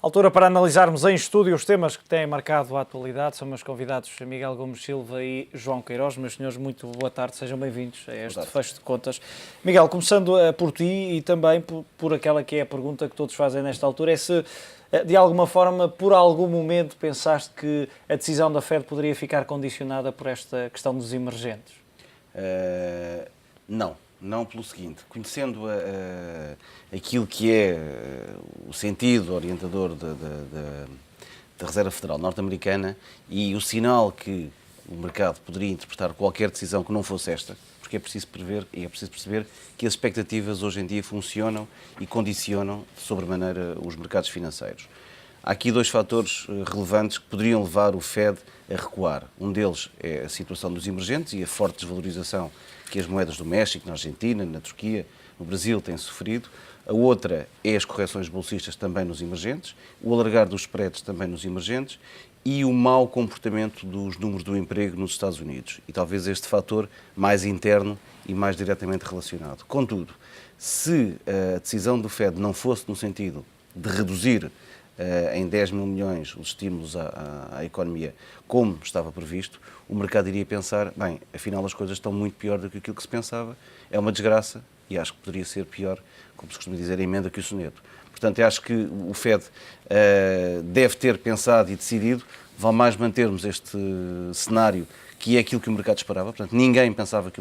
Altura para analisarmos em estúdio os temas que têm marcado a atualidade. São meus convidados Miguel Gomes Silva e João Queiroz. Meus senhores, muito boa tarde, sejam bem-vindos a este fecho de contas. Miguel, começando por ti e também por aquela que é a pergunta que todos fazem nesta altura, é se de alguma forma, por algum momento, pensaste que a decisão da Fed poderia ficar condicionada por esta questão dos emergentes? Não pelo seguinte, conhecendo aquilo que é o sentido orientador da Reserva Federal norte-americana e o sinal que o mercado poderia interpretar qualquer decisão que não fosse esta, porque é preciso prever e é preciso perceber que as expectativas hoje em dia funcionam e condicionam de sobremaneira os mercados financeiros. Há aqui dois fatores relevantes que poderiam levar o Fed a recuar. Um deles é a situação dos emergentes e a forte desvalorização que as moedas do México, na Argentina, na Turquia, no Brasil têm sofrido. A outra é as correções bolsistas também nos emergentes, o alargar dos spreads também nos emergentes e o mau comportamento dos números do emprego nos Estados Unidos. E talvez este fator mais interno e mais diretamente relacionado. Contudo, se a decisão do Fed não fosse no sentido de reduzir em 10 mil milhões os estímulos à economia, como estava previsto, o mercado iria pensar, bem, afinal as coisas estão muito pior do que aquilo que se pensava, é uma desgraça e acho que poderia ser pior, como se costuma dizer, a emenda que o soneto. Portanto, eu acho que o Fed deve ter pensado e decidido, vale mais mantermos este cenário, que é aquilo que o mercado esperava, portanto, ninguém pensava que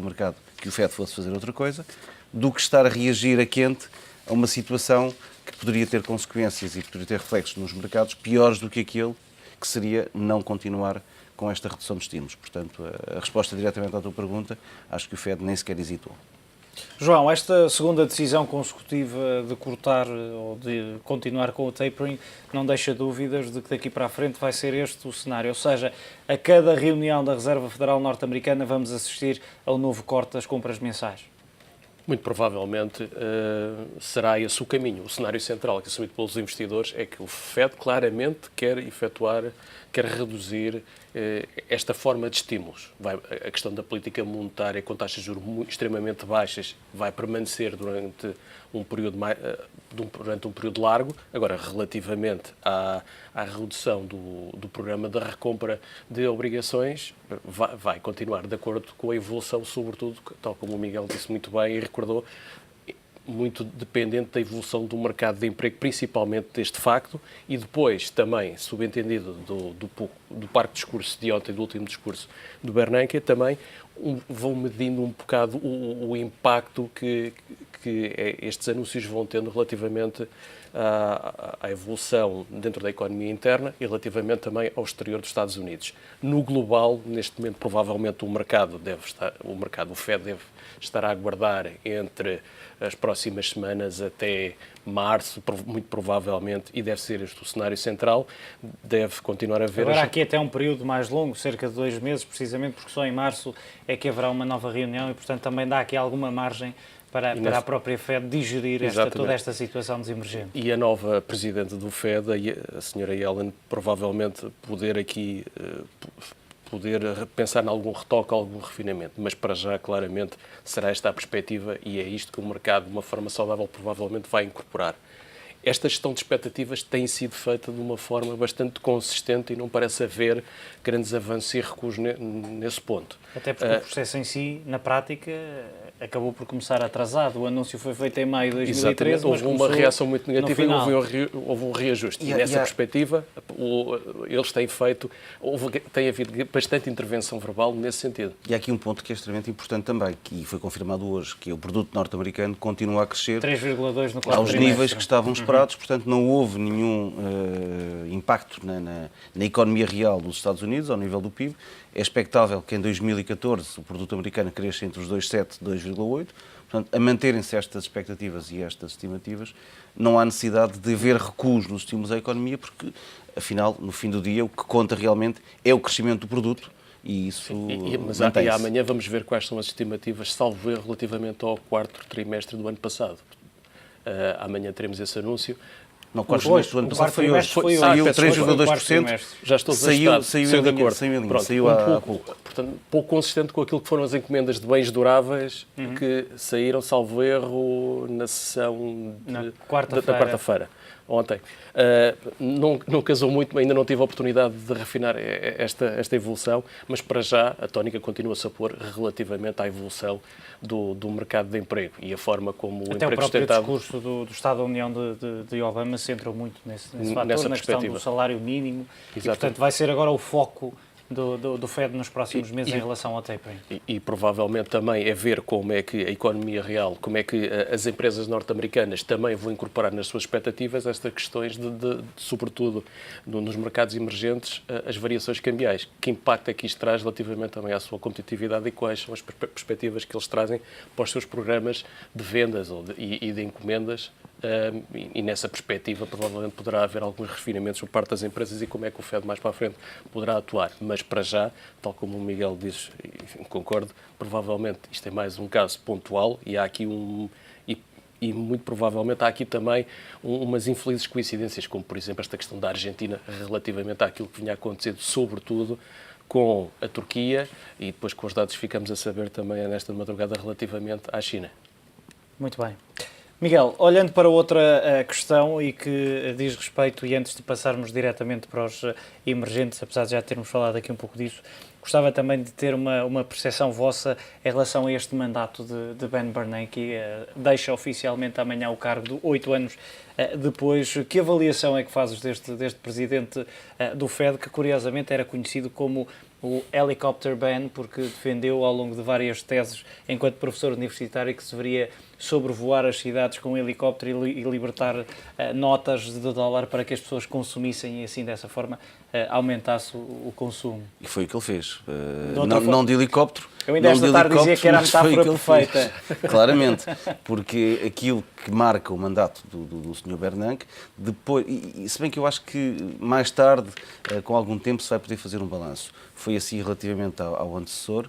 o Fed fosse fazer outra coisa, do que estar a reagir a quente a uma situação que poderia ter consequências e poderia ter reflexos nos mercados piores do que aquele que seria não continuar com esta redução de estímulos. Portanto, a resposta diretamente à tua pergunta, acho que o Fed nem sequer hesitou. João, esta segunda decisão consecutiva de cortar ou de continuar com o tapering não deixa dúvidas de que daqui para a frente vai ser este o cenário. Ou seja, a cada reunião da Reserva Federal norte-americana vamos assistir ao novo corte das compras mensais. Muito provavelmente será esse o caminho. O cenário central que é assumido pelos investidores é que o Fed claramente quer reduzir esta forma de estímulos. A questão da política monetária com taxas de juros extremamente baixas vai permanecer durante um período largo. Agora, relativamente à redução do programa da recompra de obrigações, vai continuar de acordo com a evolução, sobretudo, tal como o Miguel disse muito bem e recordou, muito dependente da evolução do mercado de emprego, principalmente deste facto, e depois também, subentendido do parque discurso de ontem, do último discurso do Bernanke, também vão medindo um bocado o impacto que estes anúncios vão tendo relativamente à evolução dentro da economia interna e relativamente também ao exterior dos Estados Unidos. No global, neste momento, provavelmente o Fed deve estar a aguardar entre as próximas semanas até março, muito provavelmente, e deve ser este o cenário central, deve continuar a ver... Agora aqui até um período mais longo, cerca de 2 meses, precisamente porque só em março é que haverá uma nova reunião e, portanto, também dá aqui alguma margem para a própria Fed digerir toda esta situação dos emergentes. E a nova presidente do Fed, a senhora Yellen, provavelmente poder pensar em algum retoque, algum refinamento, mas para já, claramente, será esta a perspectiva e é isto que o mercado, de uma forma saudável, provavelmente vai incorporar. Esta gestão de expectativas tem sido feita de uma forma bastante consistente e não parece haver grandes avanços e recuos nesse ponto. Até porque o processo em si, na prática, acabou por começar atrasado. O anúncio foi feito em maio de 2013, houve uma reação muito negativa e houve um reajuste. E nessa perspectiva, eles tem havido bastante intervenção verbal nesse sentido. E há aqui um ponto que é extremamente importante também, que foi confirmado hoje, que é o produto norte-americano continua a crescer 3,2 no quarto aos níveis que estavam esperados, portanto não houve nenhum impacto na economia real dos Estados Unidos, ao nível do PIB. É expectável que em 2014 o produto americano cresça entre os 2,7 e 2,8. Portanto, a manterem-se estas expectativas e estas estimativas, não há necessidade de haver recuos nos estímulos à economia, porque, afinal, no fim do dia, o que conta realmente é o crescimento do produto e isso mantém-se. E amanhã vamos ver quais são as estimativas, salvo erro, relativamente ao quarto trimestre do ano passado. Amanhã teremos esse anúncio. Não, o quarto trimestre do ano passado foi hoje. Saiu 3,2%. Já estou desajustado. Saiu de acordo. Saiu há pouco. Portanto, pouco consistente com aquilo que foram as encomendas de bens duráveis que saíram, salvo erro, na sessão da quarta-feira. ontem. Não casou muito, ainda não tive a oportunidade de refinar esta evolução, mas para já a tónica continua-se a pôr relativamente à evolução do mercado de emprego e a forma como o Até emprego o próprio sustentável... discurso do Estado da União de Obama se centrou muito nesse fator, Nessa na questão perspectiva. do salário mínimo. Exatamente. E, portanto, vai ser agora o foco do Fed nos próximos meses em relação ao tapering. E provavelmente também é ver como é que a economia real, como é que as empresas norte-americanas também vão incorporar nas suas expectativas estas questões sobretudo nos mercados emergentes, as variações cambiais. Que impacto é que isto traz relativamente também à sua competitividade e quais são as perspectivas que eles trazem para os seus programas de vendas e de encomendas. E nessa perspectiva provavelmente poderá haver alguns refinamentos por parte das empresas e como é que o Fed mais para a frente poderá atuar. Mas para já, tal como o Miguel diz, e concordo, provavelmente isto é mais um caso pontual e há aqui e muito provavelmente há aqui também umas infelizes coincidências, como por exemplo esta questão da Argentina relativamente àquilo que vinha acontecendo, sobretudo com a Turquia e depois com os dados que ficamos a saber também nesta madrugada relativamente à China. Muito bem. Miguel, olhando para outra questão e que diz respeito, e antes de passarmos diretamente para os emergentes, apesar de já termos falado aqui um pouco disso, gostava também de ter uma percepção vossa em relação a este mandato de Ben Bernanke, que deixa oficialmente amanhã o cargo de 8 anos depois. Que avaliação é que fazes deste presidente do Fed, que curiosamente era conhecido como o Helicopter Ben, porque defendeu ao longo de várias teses, enquanto professor universitário, que se deveria sobrevoar as cidades com um helicóptero e libertar notas de dólar para que as pessoas consumissem e assim dessa forma aumentasse o consumo. E foi o que ele fez. Não de helicóptero. Eu ainda esta tarde dizia que era a metáfora perfeita. Claramente, porque aquilo que marca o mandato do Sr. Bernanke, depois, e se bem que eu acho que mais tarde, com algum tempo, se vai poder fazer um balanço. Foi assim relativamente ao antecessor,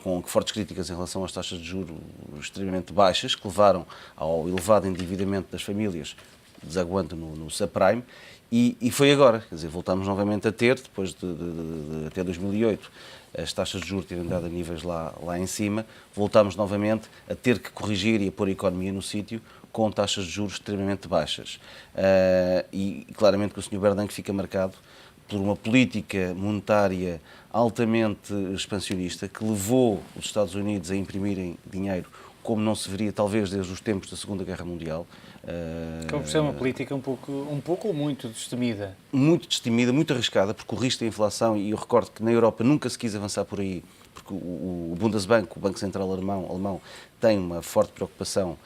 com fortes críticas em relação às taxas de juros extremamente baixas, que levaram ao elevado endividamento das famílias, desaguando no subprime, e foi agora, quer dizer, voltamos novamente a ter, depois de até 2008, as taxas de juros terem dado a níveis lá em cima, voltamos novamente a ter que corrigir e a pôr a economia no sítio com taxas de juros extremamente baixas. E claramente que o Sr. Bernanke fica marcado por uma política monetária altamente expansionista que levou os Estados Unidos a imprimirem dinheiro como não se veria talvez desde os tempos da Segunda Guerra Mundial. Acaba por ser uma política um pouco ou muito destemida. Muito destemida, muito arriscada, porque o risco da inflação, e eu recordo que na Europa nunca se quis avançar por aí, porque o Bundesbank, o Banco Central alemão, tem uma forte preocupação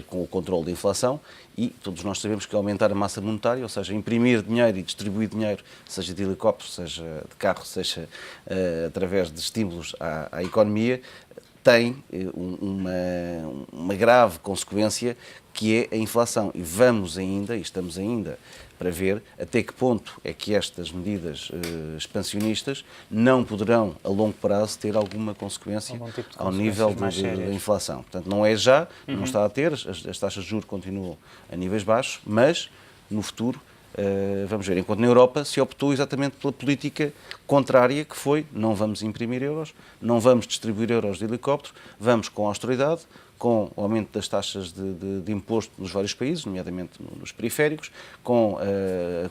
com o controle da inflação e todos nós sabemos que aumentar a massa monetária, ou seja, imprimir dinheiro e distribuir dinheiro, seja de helicóptero, seja de carro, seja através de estímulos à economia, tem uma grave consequência que é a inflação. E estamos ainda para ver até que ponto é que estas medidas expansionistas não poderão, a longo prazo, ter alguma consequência ao nível da inflação. Portanto, não é já, não está a ter, as taxas de juros continuam a níveis baixos, mas no futuro vamos ver. Enquanto na Europa se optou exatamente pela política contrária, que foi não vamos imprimir euros, não vamos distribuir euros de helicóptero, vamos com austeridade, com o aumento das taxas de imposto nos vários países, nomeadamente nos periféricos, com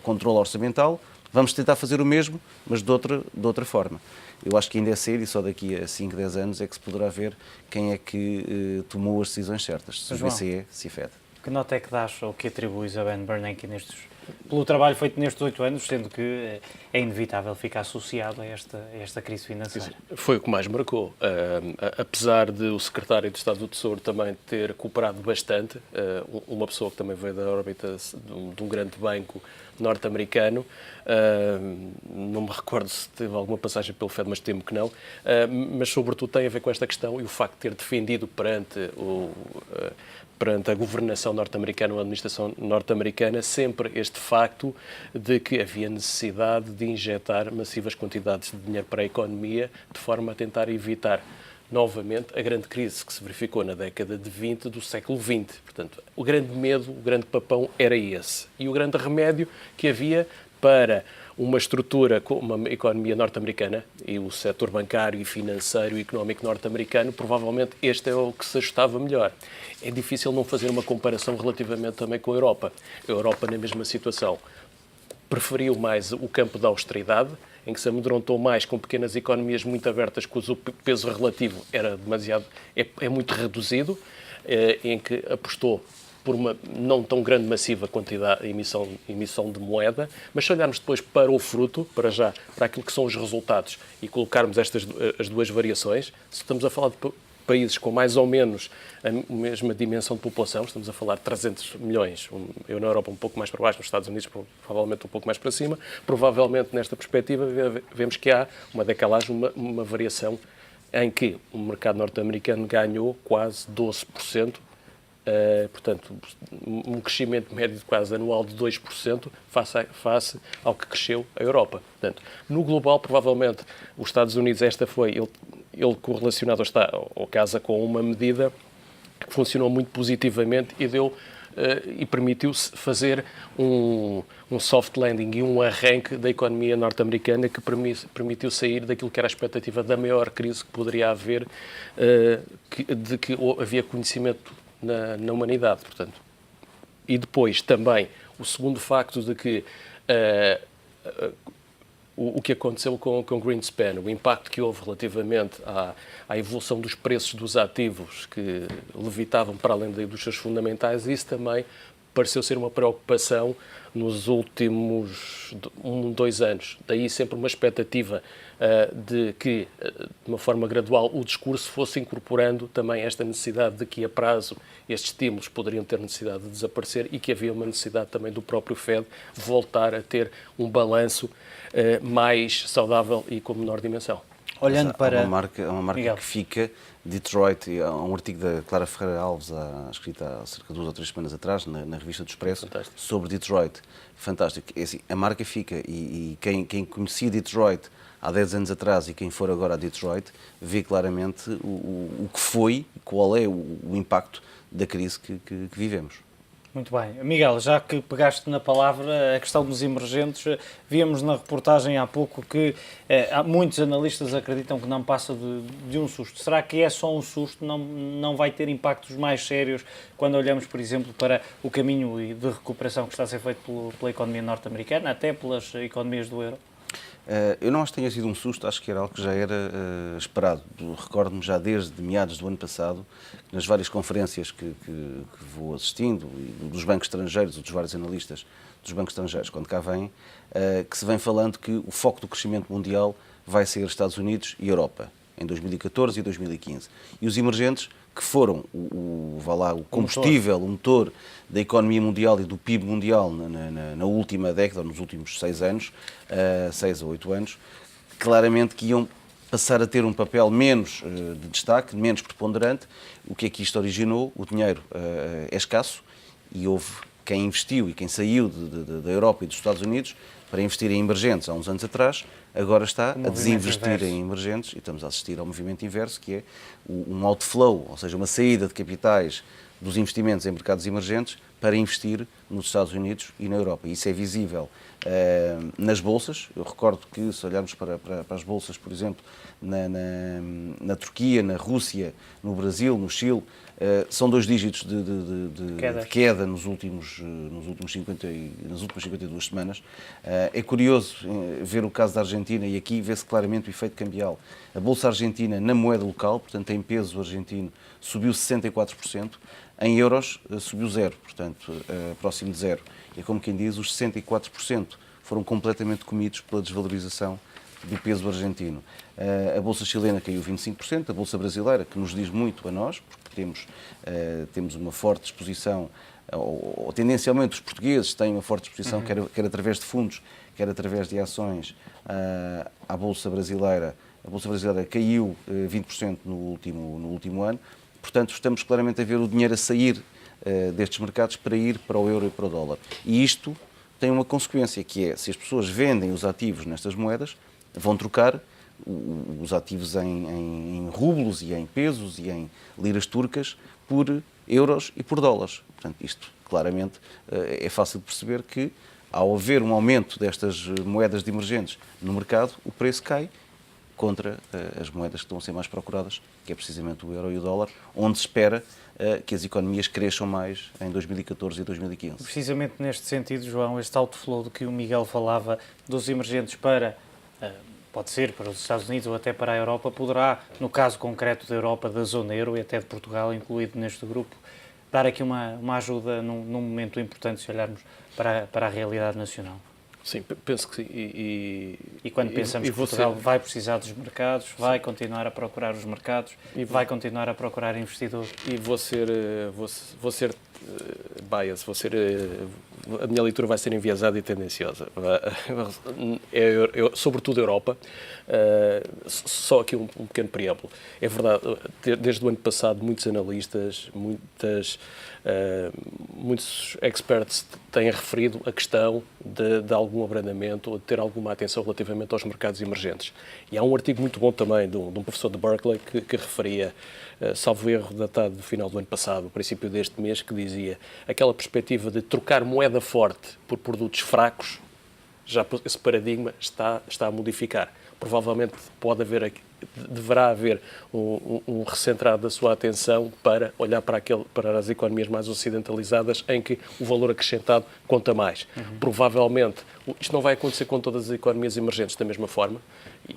controle orçamental, vamos tentar fazer o mesmo, mas de outra forma. Eu acho que ainda é cedo e só daqui a 5, 10 anos é que se poderá ver quem é que tomou as decisões certas, se o BCE, se a Fed. Que nota é que dás ou que atribuis a Ben Bernanke pelo trabalho feito nestes 8 anos, sendo que é inevitável ficar associado a esta crise financeira? Foi o que mais marcou. Apesar de o secretário de Estado do Tesouro também ter cooperado bastante, uma pessoa que também veio da órbita de um grande banco norte-americano, não me recordo se teve alguma passagem pelo Fed, mas temo que não, mas sobretudo tem a ver com esta questão e o facto de ter defendido perante a governação norte-americana ou a administração norte-americana, sempre este facto de que havia necessidade de injetar massivas quantidades de dinheiro para a economia, de forma a tentar evitar novamente a grande crise que se verificou na década de 20 do século XX. Portanto, o grande medo, o grande papão era esse. E o grande remédio que havia para uma estrutura como uma economia norte-americana e o setor bancário e financeiro e económico norte-americano, provavelmente este é o que se ajustava melhor. É difícil não fazer uma comparação relativamente também com a Europa. A Europa, na mesma situação, preferiu mais o campo da austeridade, em que se amedrontou mais com pequenas economias muito abertas, cujo peso relativo era demasiado, é muito reduzido, em que apostou por uma não tão grande massiva quantidade emissão de moeda, mas se olharmos depois para o fruto, para aquilo que são os resultados e colocarmos as duas variações, se estamos a falar de países com mais ou menos a mesma dimensão de população, estamos a falar de 300 milhões, eu na Europa um pouco mais para baixo, nos Estados Unidos provavelmente um pouco mais para cima, provavelmente nesta perspectiva vemos que há uma decalagem, uma variação em que o mercado norte-americano ganhou quase 12%, portanto, um crescimento médio de quase anual de 2% face ao que cresceu a Europa. Portanto, no global, provavelmente, os Estados Unidos, ele correlacionado ou casa com uma medida que funcionou muito positivamente e permitiu-se fazer um soft landing e um arranque da economia norte-americana que permitiu sair daquilo que era a expectativa da maior crise que poderia haver, de que havia conhecimento na humanidade, portanto. E depois também o segundo facto de que o que aconteceu com Greenspan, o impacto que houve relativamente à evolução dos preços dos ativos que levitavam para além dos seus fundamentais, isso também pareceu ser uma preocupação nos últimos 2 anos. Daí sempre uma expectativa de que, de uma forma gradual, o discurso fosse incorporando também esta necessidade de que, a prazo, estes estímulos poderiam ter necessidade de desaparecer e que havia uma necessidade também do próprio Fed voltar a ter um balanço mais saudável e com menor dimensão. Olhando para... Há uma marca que fica, Detroit, há um artigo da Clara Ferreira Alves, escrito há cerca de 2 ou 3 semanas atrás, na revista do Expresso, Fantástico. sobre Detroit. Fantástico. É assim, a marca fica, e quem conhecia Detroit há 10 anos atrás e quem for agora a Detroit, vê claramente o que foi, qual é o impacto da crise que vivemos. Muito bem. Miguel, já que pegaste na palavra a questão dos emergentes, víamos na reportagem há pouco que muitos analistas acreditam que não passa de um susto. Será que é só um susto? Não vai ter impactos mais sérios quando olhamos, por exemplo, para o caminho de recuperação que está a ser feito pela economia norte-americana, até pelas economias do euro? Eu não acho que tenha sido um susto, acho que era algo que já era esperado. Recordo-me já desde meados do ano passado, nas várias conferências que vou assistindo, dos bancos estrangeiros, ou dos vários analistas dos bancos estrangeiros, quando cá vêm, que se vem falando que o foco do crescimento mundial vai ser Estados Unidos e Europa, em 2014 e 2015. E os emergentes, que foram o combustível, o motor da economia mundial e do PIB mundial na última década, nos últimos 6 anos, 6 ou 8 anos, claramente que iam passar a ter um papel menos de destaque, menos preponderante. O que é que isto originou? O dinheiro é escasso e houve quem investiu e quem saiu da Europa e dos Estados Unidos para investir em emergentes há uns anos atrás, agora está a desinvestir em emergentes e estamos a assistir ao movimento inverso, que é um outflow, ou seja, uma saída de capitais dos investimentos em mercados emergentes para investir nos Estados Unidos e na Europa. E isso é visível nas bolsas. Eu recordo que, se olharmos para as bolsas, por exemplo, na Turquia, na Rússia, no Brasil, no Chile, são 2 dígitos de queda nas últimas 52 semanas. É curioso ver o caso da Argentina e aqui vê-se claramente o efeito cambial. A Bolsa Argentina, na moeda local, portanto em peso argentino, subiu 64%, em euros subiu 0%, portanto próximo de 0%. E é como quem diz, os 64% foram completamente comidos pela desvalorização do peso argentino. A Bolsa chilena caiu 25%, a Bolsa brasileira, que nos diz muito a nós, porque temos uma forte exposição, ou tendencialmente os portugueses têm uma forte exposição, quer através de fundos, quer através de ações, à Bolsa brasileira. A Bolsa brasileira caiu 20% no último ano, portanto estamos claramente a ver o dinheiro a sair destes mercados para ir para o euro e para o dólar. E isto tem uma consequência, que é, se as pessoas vendem os ativos nestas moedas, vão trocar os ativos em rublos e em pesos e em liras turcas por euros e por dólares. Portanto, isto claramente é fácil de perceber que ao haver um aumento destas moedas de emergentes no mercado, o preço cai contra as moedas que estão a ser mais procuradas, que é precisamente o euro e o dólar, onde se espera que as economias cresçam mais em 2014 e 2015. Precisamente neste sentido, João, este outflow de que o Miguel falava, dos emergentes para, pode ser para os Estados Unidos ou até para a Europa, poderá, no caso concreto da Europa, da zona euro e até de Portugal, incluído neste grupo, dar aqui uma ajuda num momento importante se olharmos para a realidade nacional. Sim, penso que sim. E quando pensamos que Portugal vai precisar dos mercados, vai continuar a procurar os mercados, vai continuar a procurar investidores. E vou ser bias, a minha leitura vai ser enviesada e tendenciosa. Sobretudo a Europa. Só aqui um pequeno preâmbulo. É verdade, desde o ano passado, muitos analistas, muitos experts têm referido a questão de algum abrandamento ou de ter alguma atenção relativamente aos mercados emergentes. E há um artigo muito bom também de um professor de Berkeley que referia, salvo erro, datado do final do ano passado, princípio deste mês, que dizia aquela perspectiva de trocar moeda forte por produtos fracos, já esse paradigma está a modificar. Provavelmente deverá haver um recentrado da sua atenção para olhar para as economias mais ocidentalizadas, em que o valor acrescentado conta mais. Provavelmente, isto não vai acontecer com todas as economias emergentes da mesma forma,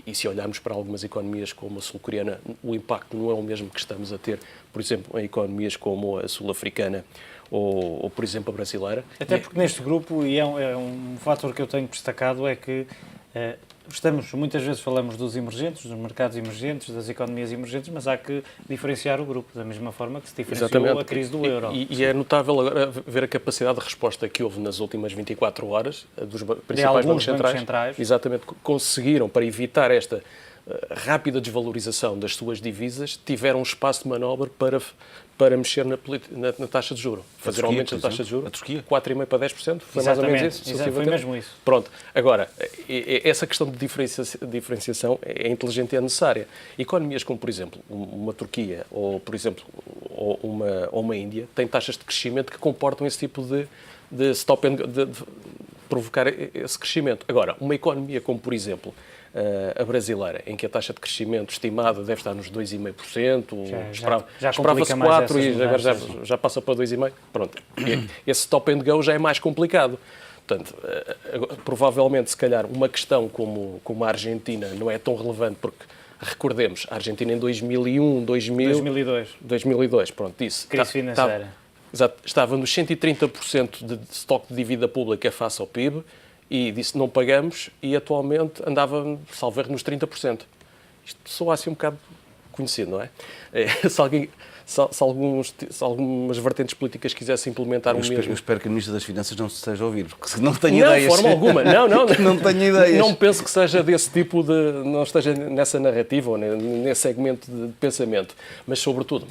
e se olharmos para algumas economias como a sul-coreana, o impacto não é o mesmo que estamos a ter, por exemplo, em economias como a sul-africana ou, por exemplo, a brasileira. Até porque neste grupo, e é um fator que eu tenho destacado, é que muitas vezes falamos dos emergentes, dos mercados emergentes, das economias emergentes, mas há que diferenciar o grupo, da mesma forma que se diferenciou a crise do euro. E é notável agora ver a capacidade de resposta que houve nas últimas 24 horas dos principais bancos centrais. Exatamente, conseguiram, para evitar esta rápida desvalorização das suas divisas, tiveram um espaço de manobra para mexer na taxa de juros. Fazer aumentos da taxa de juros. A Turquia? 4,5% para 10%. Foi mais ou menos isso? Foi mesmo isso. Pronto. Agora, essa questão de diferenciação é inteligente e é necessária. Economias como, por exemplo, uma Turquia ou, por exemplo, uma Índia têm taxas de crescimento que comportam esse tipo de stop and de provocar esse crescimento. Agora, uma economia como, por exemplo, a brasileira, em que a taxa de crescimento estimada deve estar nos 2,5%, esperava-se 4% e agora já passa para 2,5%. Pronto, esse stop and go já é mais complicado. Portanto, provavelmente, se calhar, uma questão como a Argentina não é tão relevante, porque, recordemos, a Argentina em 2002, pronto, isso. Crise financeira. Estava nos 130% de estoque de dívida pública face ao PIB, e disse não pagamos, e atualmente andava, salvo erro, nos 30%. Isto soa assim um bocado conhecido, não é? Se algumas vertentes políticas quisessem implementar mesmo... Eu espero que a Ministra das Finanças não se esteja a ouvir, porque não tenho ideias. Não, de forma alguma. Não tenho ideias. Não penso que seja desse tipo não esteja nessa narrativa ou nesse segmento de pensamento. Mas, sobretudo,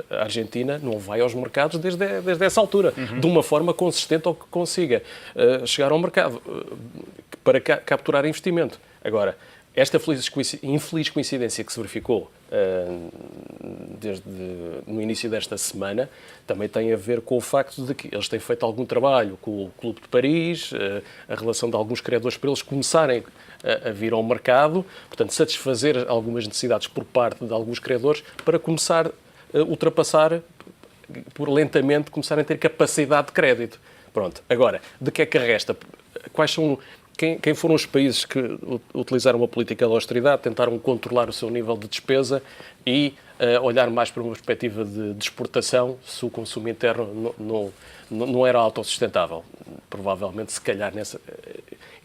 a Argentina não vai aos mercados desde essa altura, de uma forma consistente ou que consiga chegar ao mercado para capturar investimento. Agora, esta infeliz coincidência que se verificou no início desta semana também tem a ver com o facto de que eles têm feito algum trabalho com o Clube de Paris, a relação de alguns credores para eles começarem a vir ao mercado, portanto, satisfazer algumas necessidades por parte de alguns credores para começar a ultrapassar, lentamente, começarem a ter capacidade de crédito. Pronto. Agora, de que é que resta? Quais são... Quem foram os países que utilizaram uma política de austeridade, tentaram controlar o seu nível de despesa e olhar mais para uma perspectiva de exportação, se o consumo interno não era autossustentável? Provavelmente, se calhar,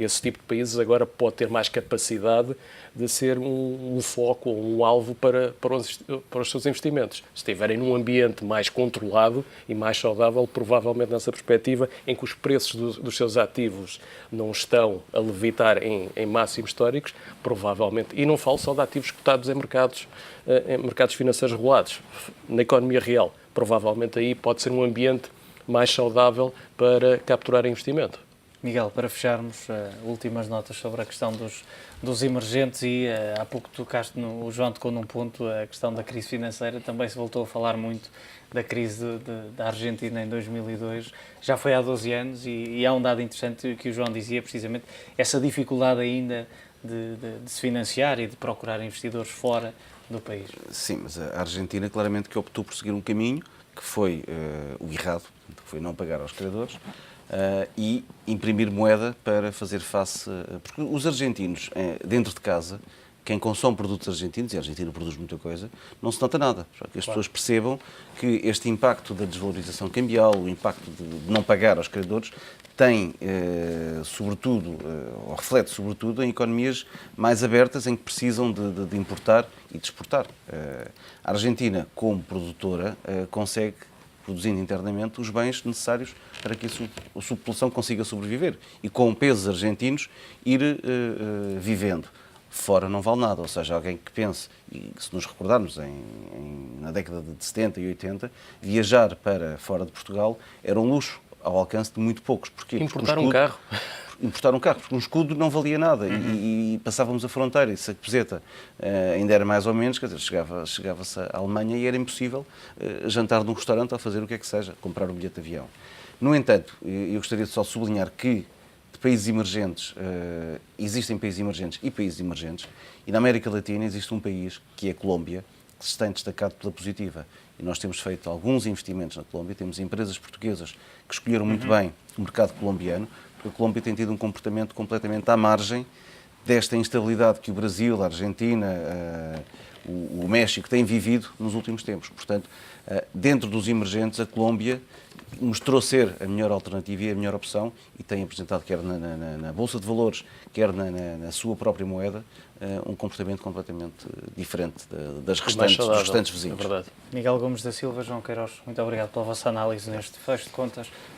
esse tipo de países agora pode ter mais capacidade de ser um foco ou um alvo para os seus investimentos. Se estiverem num ambiente mais controlado e mais saudável, provavelmente nessa perspectiva, em que os preços dos seus ativos não estão a levitar em máximos históricos, provavelmente, e não falo só de ativos cotados em mercados financeiros regulados, na economia real, provavelmente aí pode ser um ambiente mais saudável para capturar investimento. Miguel, para fecharmos, últimas notas sobre a questão dos emergentes e há pouco tocaste, o João tocou num ponto, a questão da crise financeira, também se voltou a falar muito da crise da Argentina em 2002, já foi há 12 anos e há um dado interessante que o João dizia, precisamente, essa dificuldade ainda de se financiar e de procurar investidores fora do país. Sim, mas a Argentina claramente que optou por seguir um caminho que foi o errado, que foi não pagar aos credores e imprimir moeda para fazer face... porque os argentinos, dentro de casa, quem consome produtos argentinos, e a Argentina produz muita coisa, não se nota nada. Para que as pessoas percebam que este impacto da desvalorização cambial, o impacto de não pagar aos credores, tem, sobretudo, ou reflete sobretudo, em economias mais abertas em que precisam de importar e de exportar. A Argentina, como produtora, consegue, produzindo internamente, os bens necessários para que a sua população consiga sobreviver e, com pesos argentinos, ir vivendo. Fora não vale nada, ou seja, alguém que pense, e se nos recordarmos na década de 70 e 80, viajar para fora de Portugal era um luxo ao alcance de muito poucos. Porquê? Importar um carro. Importar um carro, porque um escudo não valia nada e passávamos a fronteira e se a peseta ainda era mais ou menos, quer dizer, chegava-se à Alemanha e era impossível jantar num restaurante ou fazer o que é que seja, comprar um bilhete de avião. No entanto, eu gostaria de só sublinhar que países emergentes, existem países emergentes e na América Latina existe um país, que é a Colômbia, que se tem destacado pela positiva. E nós temos feito alguns investimentos na Colômbia, temos empresas portuguesas que escolheram muito bem o mercado colombiano, porque a Colômbia tem tido um comportamento completamente à margem desta instabilidade que o Brasil, a Argentina, o México têm vivido nos últimos tempos. Portanto, dentro dos emergentes, a Colômbia mostrou ser a melhor alternativa e a melhor opção e tem apresentado, quer na Bolsa de Valores, quer na sua própria moeda, um comportamento completamente diferente dos restantes vizinhos. É verdade. Miguel Gomes da Silva, João Queiroz, muito obrigado pela vossa análise neste fecho de contas.